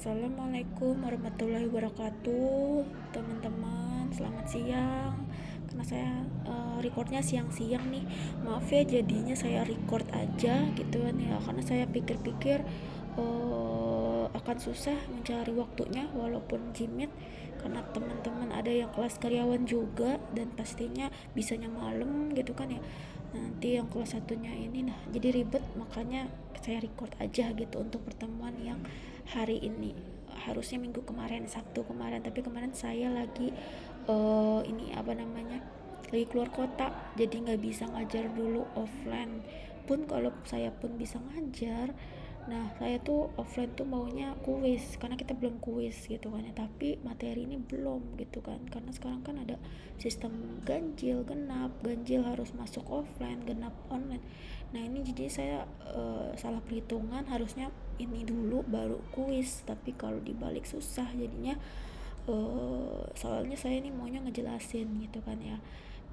Assalamualaikum warahmatullahi wabarakatuh, teman-teman. Selamat siang. Karena saya recordnya siang-siang nih. Maaf ya, jadinya saya record aja gitu kan ya. Karena saya pikir-pikir akan susah mencari waktunya walaupun jimit. Karena teman-teman ada yang kelas karyawan juga dan pastinya bisanya malam gitu kan ya. Nanti yang kelas satunya ini jadi ribet, makanya saya record aja gitu untuk pertemuan yang hari ini. Harusnya minggu kemarin, Sabtu kemarin, tapi kemarin saya lagi lagi keluar kota, jadi nggak bisa ngajar dulu offline. Pun kalau saya pun bisa ngajar, nah saya tuh offline tuh maunya kuis, karena kita belum kuis gitu kan ya, tapi materi ini belum gitu kan, karena sekarang kan ada sistem ganjil genap, ganjil harus masuk offline, genap online. Nah ini jadi saya salah perhitungan, harusnya ini dulu baru kuis, tapi kalau dibalik susah jadinya. Soalnya saya ini maunya ngejelasin gitu kan ya,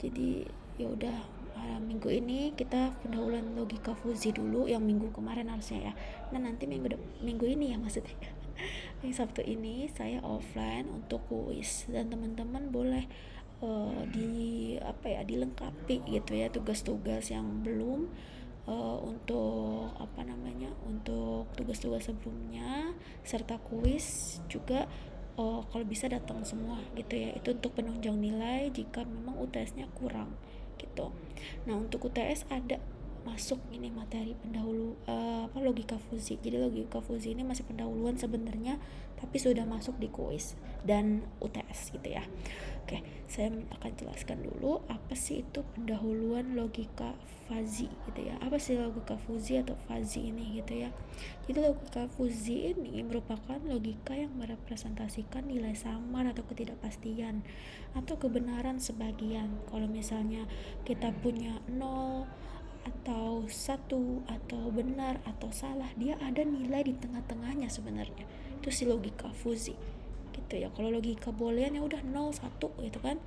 jadi ya udah. Minggu ini kita pendahuluan logika fuzi dulu, yang minggu kemarin harusnya ya. Nah nanti minggu ini ya maksudnya yang Sabtu ini saya offline untuk kuis, dan teman-teman boleh dilengkapi gitu ya tugas-tugas yang belum, untuk tugas-tugas sebelumnya serta kuis juga. Kalau bisa datang semua gitu ya, itu untuk penunjang nilai jika memang UTS-nya kurang gitu. Nah untuk UTS ada masuk ini materi pendahulu logika fuzi. Jadi logika fuzi ini masih pendahuluan sebenarnya, tapi sudah masuk di kuis dan UTS gitu ya. Oke, saya akan jelaskan dulu apa sih itu pendahuluan logika fazi gitu ya. Apa sih logika fuzi atau fazi ini gitu ya. Jadi logika fuzi ini merupakan logika yang merepresentasikan nilai samar atau ketidakpastian atau kebenaran sebagian. Kalau misalnya kita punya 0 atau 1 atau benar atau salah, dia ada nilai di tengah-tengahnya sebenarnya. Itu sih logika fuzi gitu ya. Kalau logika boolean ya udah 0 1 gitu kan.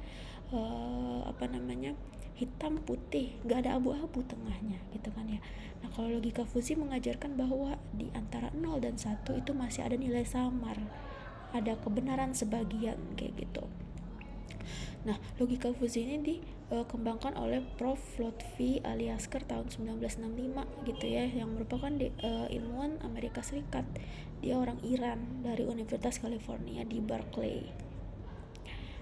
Hitam putih, nggak ada abu-abu tengahnya gitu kan ya. Nah kalau logika fuzi mengajarkan bahwa di antara 0 dan 1 itu masih ada nilai samar, ada kebenaran sebagian kayak gitu. Nah, logika fuzi ini dikembangkan oleh Prof. Lotfi Aliaskar tahun 1965 gitu ya, yang merupakan ilmuwan Amerika Serikat. Dia orang Iran dari Universitas California di Berkeley.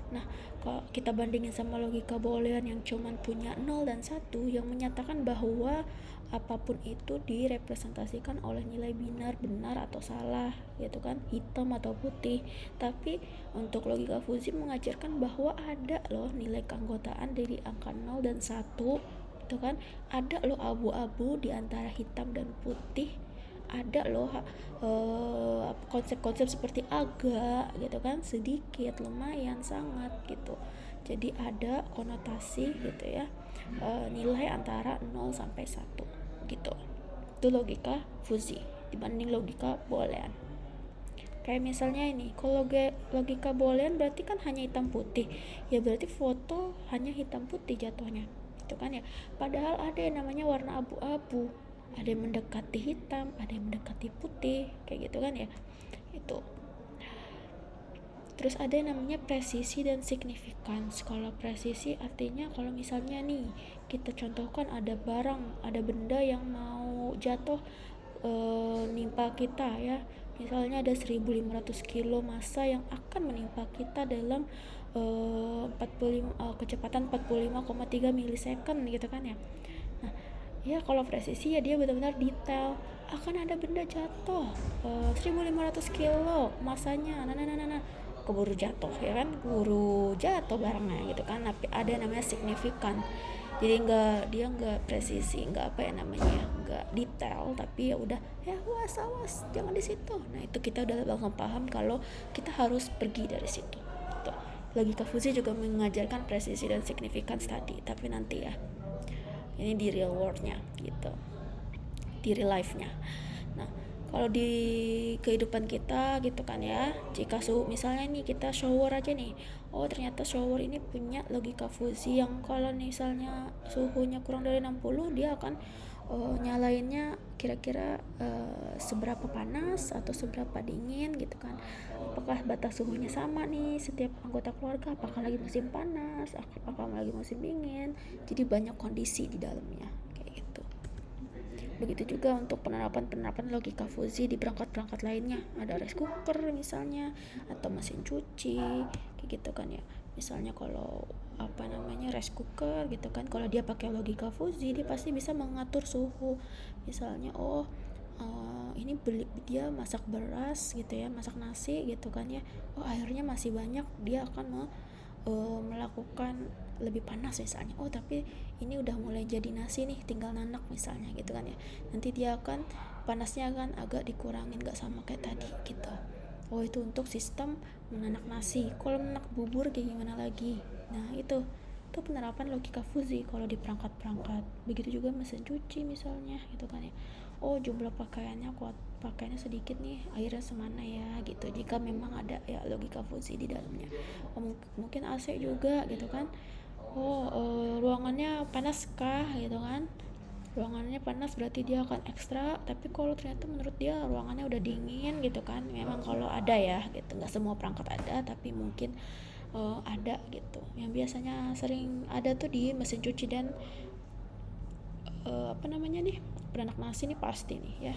Nah, kalau kita bandingin sama logika boolean yang cuman punya 0 dan 1, yang menyatakan bahwa apapun itu direpresentasikan oleh nilai binar, benar atau salah gitu kan, hitam atau putih. Tapi untuk logika fuzi mengajarkan bahwa ada loh nilai keanggotaan dari angka 0 dan 1 gitu kan. Ada loh abu-abu di antara hitam dan putih. Ada loh konsep-konsep seperti agak gitu kan, sedikit, lumayan, sangat gitu. Jadi ada konotasi gitu ya, nilai antara 0 sampai 1 gitu. Itu logika fuzi dibanding logika boolean. Kayak misalnya ini, kalau logika boolean berarti kan hanya hitam putih, ya berarti foto hanya hitam putih jatuhnya itu kan ya. Padahal ada yang namanya warna abu-abu, ada yang mendekati hitam, ada yang mendekati putih kayak gitu kan ya. Itu terus ada yang namanya presisi dan signifikans. Kalau presisi artinya kalau misalnya nih kita contohkan ada barang, ada benda yang mau jatuh nimpa kita ya, misalnya ada 1500 kilo massa yang akan menimpa kita dalam 45 kecepatan 45,3 milisecond gitu kan ya. Nah ya kalau presisi ya dia benar-benar detail, akan ada benda jatuh 1500 kilo masanya, nah keburu jatuh ya kan, keburu jatuh barangnya gitu kan. Tapi ada namanya signifikan, jadi dia nggak presisi, nggak nggak detail, tapi ya udah ya awas jangan di situ. Nah itu kita udah langsung paham kalau kita harus pergi dari situ. Tuh. Logika fuzi juga mengajarkan presisi dan signifikan tadi, tapi nanti ya ini di real worldnya gitu, di real life-nya. Nah kalau di kehidupan kita gitu kan ya, jika misalnya nih kita shower aja nih, oh ternyata shower ini punya logika fuzi yang kalau misalnya suhunya kurang dari 60 dia akan nyalainnya kira-kira seberapa panas atau seberapa dingin gitu kan, apakah batas suhunya sama nih setiap anggota keluarga, apakah lagi musim panas, apakah lagi musim dingin. Jadi banyak kondisi di dalamnya kayak gitu. Begitu juga untuk penerapan logika Fuzzy di perangkat-perangkat lainnya, ada rice cooker misalnya atau mesin cuci kayak gitu kan ya. Misalnya kalau rice cooker gitu kan, kalau dia pakai logika Fuzzy dia pasti bisa mengatur suhu. Misalnya ini dia masak beras gitu ya, masak nasi gitu kan ya, airnya masih banyak, dia akan melakukan lebih panas misalnya. Tapi ini udah mulai jadi nasi nih, tinggal nanak misalnya gitu kan ya, nanti dia akan panasnya akan agak dikurangin, gak sama kayak tadi gitu. Itu untuk sistem menanak nasi. Kalau menanak bubur kayak gimana lagi? Nah itu penerapan logika Fuzzy kalau di perangkat-perangkat. Begitu juga mesin cuci misalnya gitu kan ya. Jumlah pakaiannya sedikit nih, airnya semana ya gitu, jika memang ada ya logika Fuzzy di dalamnya. Mungkin AC juga gitu kan. Ruangannya panas kah gitu kan, ruangannya panas berarti dia akan ekstra, tapi kalau ternyata menurut dia ruangannya udah dingin gitu kan, memang kalau ada ya gitu, nggak semua perangkat ada tapi mungkin ada gitu. Yang biasanya sering ada tuh di mesin cuci dan penanak nasi nih pasti nih ya,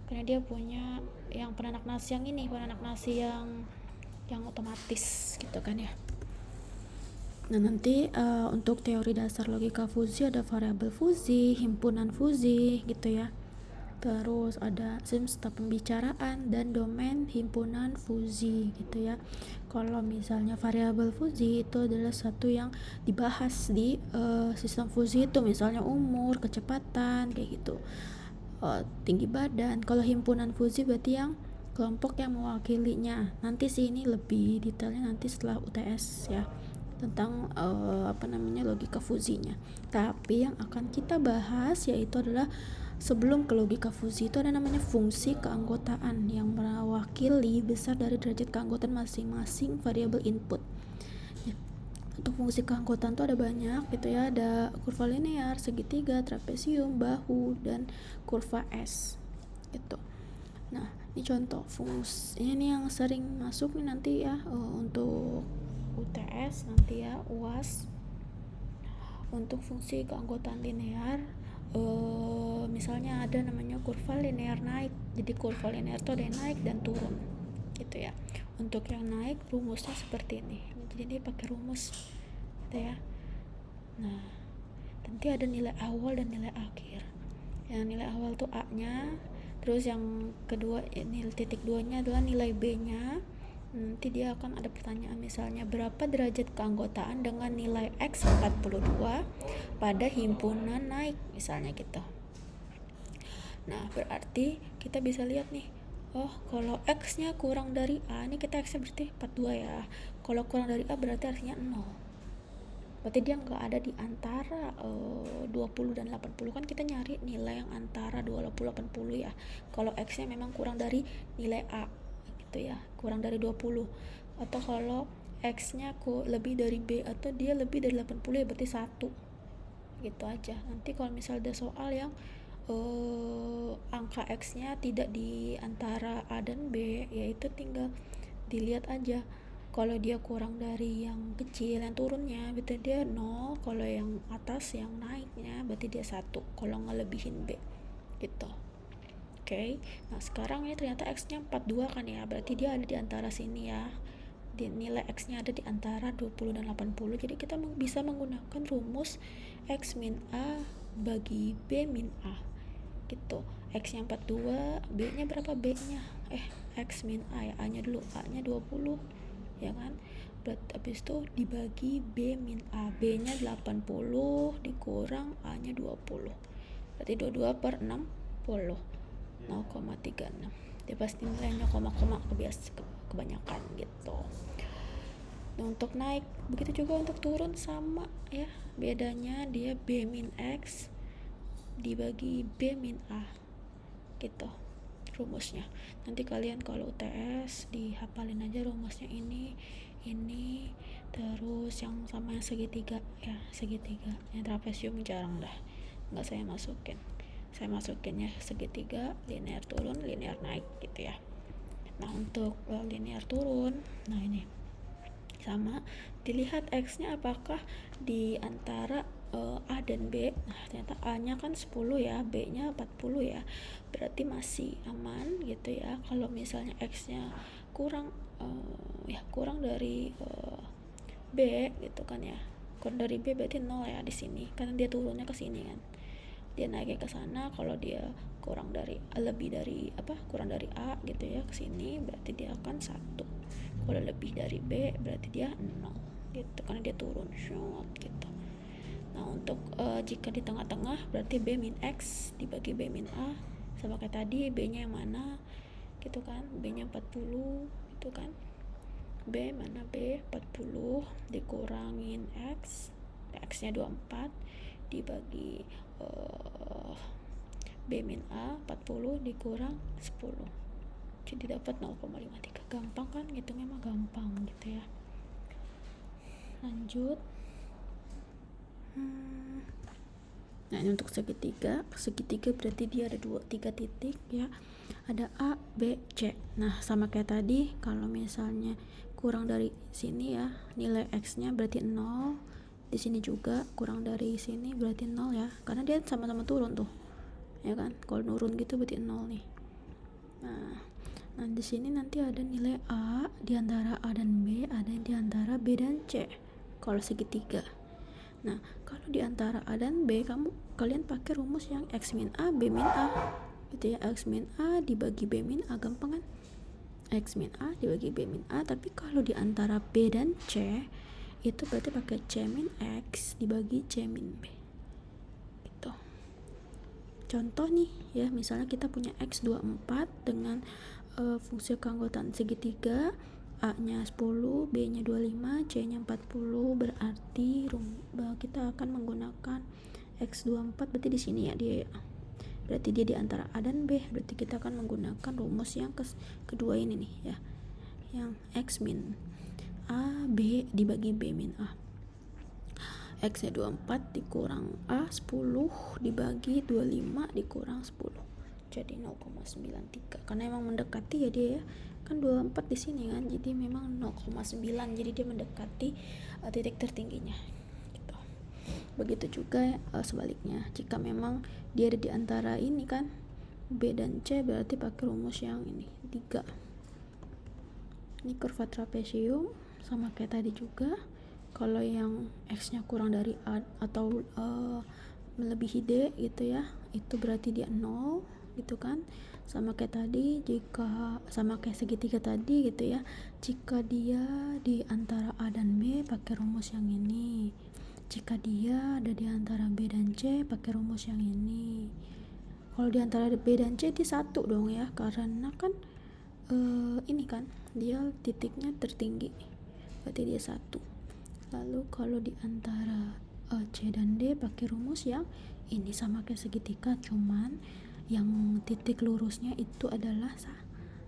karena dia punya yang penanak nasi yang otomatis gitu kan ya. Nah nanti untuk teori dasar logika Fuzzy ada variabel Fuzzy, himpunan Fuzzy gitu ya. Terus ada semesta pembicaraan dan domain himpunan Fuzzy gitu ya. Kalau misalnya variabel Fuzzy itu adalah satu yang dibahas di sistem Fuzzy itu, misalnya umur, kecepatan kayak gitu, tinggi badan. Kalau himpunan Fuzzy berarti yang kelompok yang mewakilinya. Nanti sih ini lebih detailnya nanti setelah UTS ya, tentang logika Fuzzy-nya. Tapi yang akan kita bahas yaitu adalah sebelum ke logika Fuzzy itu ada namanya fungsi keanggotaan yang mewakili besar dari derajat keanggotaan masing-masing variabel input. Untuk fungsi keanggotaan tuh ada banyak gitu ya, ada kurva linear, segitiga, trapesium, bahu, dan kurva S gitu. Nah ini contoh fungsi ini yang sering masuk nih nanti ya, untuk UTS nanti ya, UAS. Untuk fungsi keanggotaan linear, misalnya ada namanya kurva linear naik. Jadi kurva linear itu ada yang naik dan turun gitu ya. Untuk yang naik rumusnya seperti ini, jadi dia pakai rumus gitu ya. Nah nanti ada nilai awal dan nilai akhir. Yang nilai awal tuh A nya, terus yang kedua nilai titik 2 nya adalah nilai B nya. Nanti dia akan ada pertanyaan misalnya berapa derajat keanggotaan dengan nilai X 42 pada himpunan naik misalnya gitu. Nah berarti kita bisa lihat nih, kalau X nya kurang dari A, ini kita X nya berarti 42 ya, kalau kurang dari A berarti artinya 0, berarti dia nggak ada di antara 20 dan 80 kan, kita nyari nilai yang antara 20 80 ya. Kalau X nya memang kurang dari nilai A gitu ya, kurang dari 20. Atau kalau X nya lebih dari B atau dia lebih dari 80 ya berarti 1 gitu aja. Nanti kalau misal ada soal yang angka X nya tidak di antara A dan B, yaitu tinggal dilihat aja, kalau dia kurang dari yang kecil yang turunnya berarti dia 0, kalau yang atas yang naiknya berarti dia 1 kalau ngelebihin B gitu. Oke. Nah sekarang ini ternyata X nya 42 kan ya, berarti dia ada di antara sini ya, nilai X nya ada di antara 20 dan 80. Jadi kita bisa menggunakan rumus X min A bagi B min A gitu. X nya 42, B nya berapa? B nya X min A ya, A nya dulu, A nya 20 ya kan, berarti habis itu dibagi B min A, B nya 80 dikurang A nya 20, berarti 22 per 60, 0,36. Dia pasti nilainya koma-koma kebanyakan gitu. Nah, untuk naik begitu juga, untuk turun sama ya, bedanya dia B min X dibagi B min A gitu rumusnya. Nanti kalian kalau UTS dihafalin aja rumusnya, ini terus yang sama yang segitiga ya, segitiga yang trapesium jarang dah nggak saya masukin. saya masukinnya segitiga, linear turun, linear naik gitu ya. Nah untuk linear turun, nah ini sama, dilihat X-nya apakah di antara A dan B. Nah ternyata A-nya kan 10 ya, B-nya 40 ya, berarti masih aman gitu ya. Kalau misalnya X-nya kurang kurang dari B gitu kan ya, kurang dari B berarti 0 ya di sini, karena dia turunnya ke sini kan, dia naiknya ke sana. Kalau dia kurang dari kurang dari A gitu ya ke sini, berarti dia akan 1. Kalau lebih dari B berarti dia 0 gitu, karena dia turun short gitu. Nah untuk jika di tengah-tengah berarti B min X dibagi B min A, sama kayak tadi, B nya yang mana gitu kan, B nya 40 gitu kan, B mana, B 40 dikurangin X nya 24 dibagi B min A 40 dikurang 10, jadi dapat 0,53. Gampang kan, ngitungnya mah gampang gitu ya. Lanjut. Nah ini untuk segitiga berarti dia ada 3 titik ya, ada A, B, C. Nah sama kayak tadi, kalau misalnya kurang dari sini ya, nilai X nya berarti 0, di sini juga kurang dari sini berarti 0 ya, karena dia sama-sama turun tuh ya kan. Kalau nurun gitu berarti 0 nih. Nah di sini nanti ada nilai A di antara A dan B, ada di antara B dan C kalau segitiga. Nah kalau di antara A dan B, kalian pakai rumus yang X min A B min A gitu ya. X min A dibagi B min A, gampang kan, X min A dibagi B min A. Tapi kalau di antara B dan C itu berarti pakai C min X dibagi C min B gitu. Contoh nih ya, misalnya kita punya X 24 dengan fungsi keanggotaan segitiga, A nya 10, B nya 25, C nya 40, berarti kita akan menggunakan X 24 berarti di sini ya dia ya. Berarti dia di antara A dan B, berarti kita akan menggunakan rumus yang kedua ini nih ya, yang X min A B dibagi B min A. X nya 24 dikurang A 10 dibagi 25 dikurang 10, jadi 0,93. Karena emang mendekati ya dia ya, kan 24 di sini kan, jadi memang 0,9, jadi dia mendekati titik tertingginya gitu. Begitu juga sebaliknya, jika memang dia ada di antara ini kan, B dan C, berarti pakai rumus yang ini 3. Ini kurva trapesium, sama kayak tadi juga. Kalau yang X nya kurang dari A atau melebihi D gitu ya, itu berarti dia 0 gitu kan. Sama kayak tadi, jika sama kayak segitiga tadi gitu ya, jika dia di antara A dan B pakai rumus yang ini, jika dia ada di antara B dan C pakai rumus yang ini. Kalau di antara B dan C dia 1 dong ya, karena kan ini kan dia titiknya tertinggi, berarti dia 1. Lalu kalau di antara C dan D pakai rumus yang ini, sama kayak segitiga, cuman yang titik lurusnya itu adalah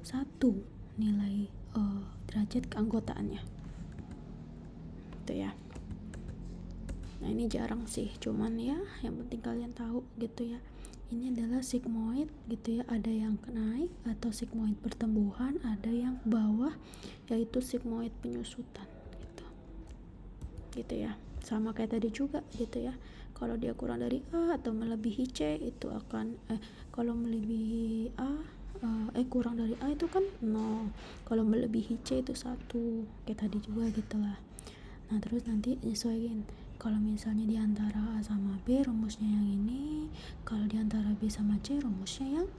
1 nilai derajat keanggotaannya itu ya. Nah ini jarang sih, cuman ya yang penting kalian tahu gitu ya. Ini adalah sigmoid gitu ya, ada yang naik atau sigmoid pertumbuhan, ada yang bawah yaitu sigmoid penyusutan gitu ya. Sama kayak tadi juga gitu ya, kalau dia kurang dari A atau melebihi C itu akan kalau melebihi A kurang dari A itu kan 0, kalau melebihi C itu 1, kayak tadi juga gitulah. Nah terus nanti nyesuaiin, kalau misalnya di antara A sama B rumusnya yang ini, kalau di antara B sama C rumusnya yang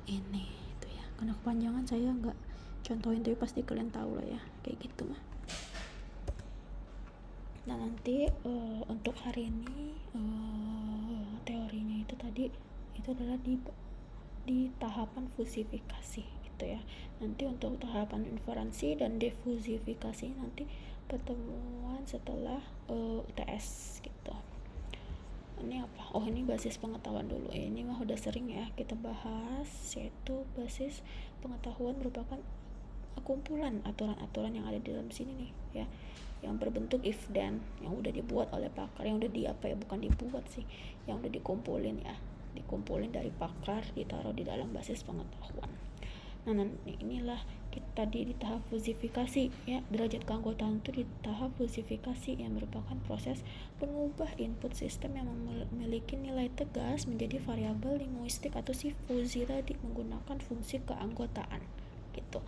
ini itu ya. Karena kepanjangan saya nggak contohin, tapi pasti kalian tahu lah ya kayak gitu mah. Nah nanti untuk hari ini teorinya itu tadi itu adalah di tahapan fusifikasi gitu ya. Nanti untuk tahapan inferensi dan defusifikasi nanti pertemuan setelah UTS gitu. Ini apa? Oh ini basis pengetahuan dulu. Ini mah udah sering ya kita bahas, yaitu basis pengetahuan merupakan kumpulan aturan-aturan yang ada di dalam sini nih ya, yang berbentuk if then, yang udah dibuat oleh pakar, yang udah bukan dibuat sih, yang udah dikumpulin ya. dikumpulin dari pakar, ditaruh di dalam basis pengetahuan. Nah, inilah kita di tahap fusifikasi ya. Derajat keanggotaan itu di tahap fusifikasi yang merupakan proses mengubah input sistem yang memiliki nilai tegas menjadi variabel linguistik atau si fusi tadi menggunakan fungsi keanggotaan gitu.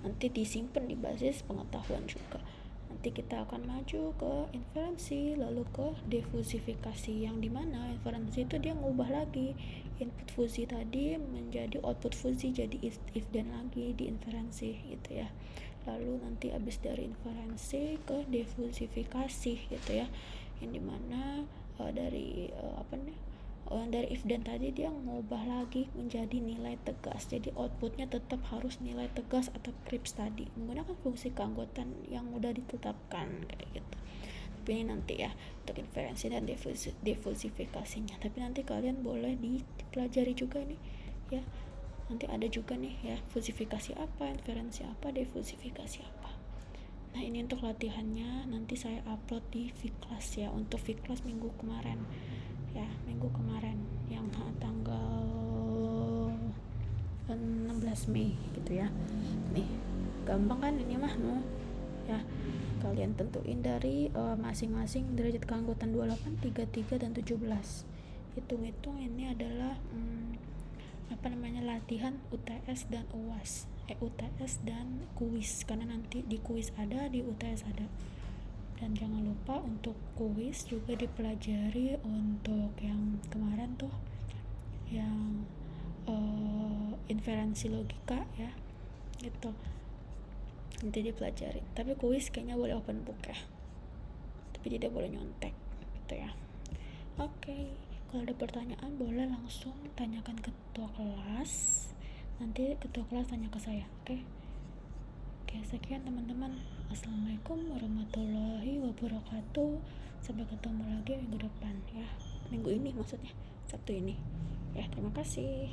Nanti disimpan di basis pengetahuan juga. Nanti kita akan maju ke inferensi, lalu ke defusifikasi, yang dimana inferensi itu dia ngubah lagi input fusi tadi menjadi output fusi, jadi if then lagi di inferensi gitu ya. Lalu nanti abis dari inferensi ke defusifikasi gitu ya, yang dimana dari dari if then tadi dia ngubah lagi menjadi nilai tegas, jadi outputnya tetap harus nilai tegas atau krips tadi menggunakan fungsi keanggotaan yang udah ditetapkan kayak gitu. Tapi ini nanti ya untuk inferensi dan defusifikasinya, tapi nanti kalian boleh dipelajari juga nih ya, nanti ada juga nih ya fusifikasi apa, inferensi apa, defusifikasi apa. Nah ini untuk latihannya nanti saya upload di Vclass ya, untuk Vclass minggu kemarin yang tanggal 16 Mei gitu ya. Nih gampang kan ini mah ya, kalian tentuin dari masing-masing derajat keanggotaan 28, 33 dan 17. Hitung-hitung ini adalah latihan UTS dan UAS, UTS dan kuis, karena nanti di kuis ada, di UTS ada. Dan jangan lupa untuk kuis juga dipelajari untuk yang kemarin tuh yang inferensi logika ya gitu, nanti dipelajari. Tapi kuis kayaknya boleh open book ya, tapi tidak boleh nyontek gitu ya. Oke, kalau ada pertanyaan boleh langsung tanyakan ketua kelas, nanti ketua kelas tanya ke saya. Oke, sekian teman-teman. Assalamualaikum warahmatullahi wabarakatuh. Sampai ketemu lagi minggu depan ya. Minggu ini maksudnya, Sabtu ini. Ya, terima kasih.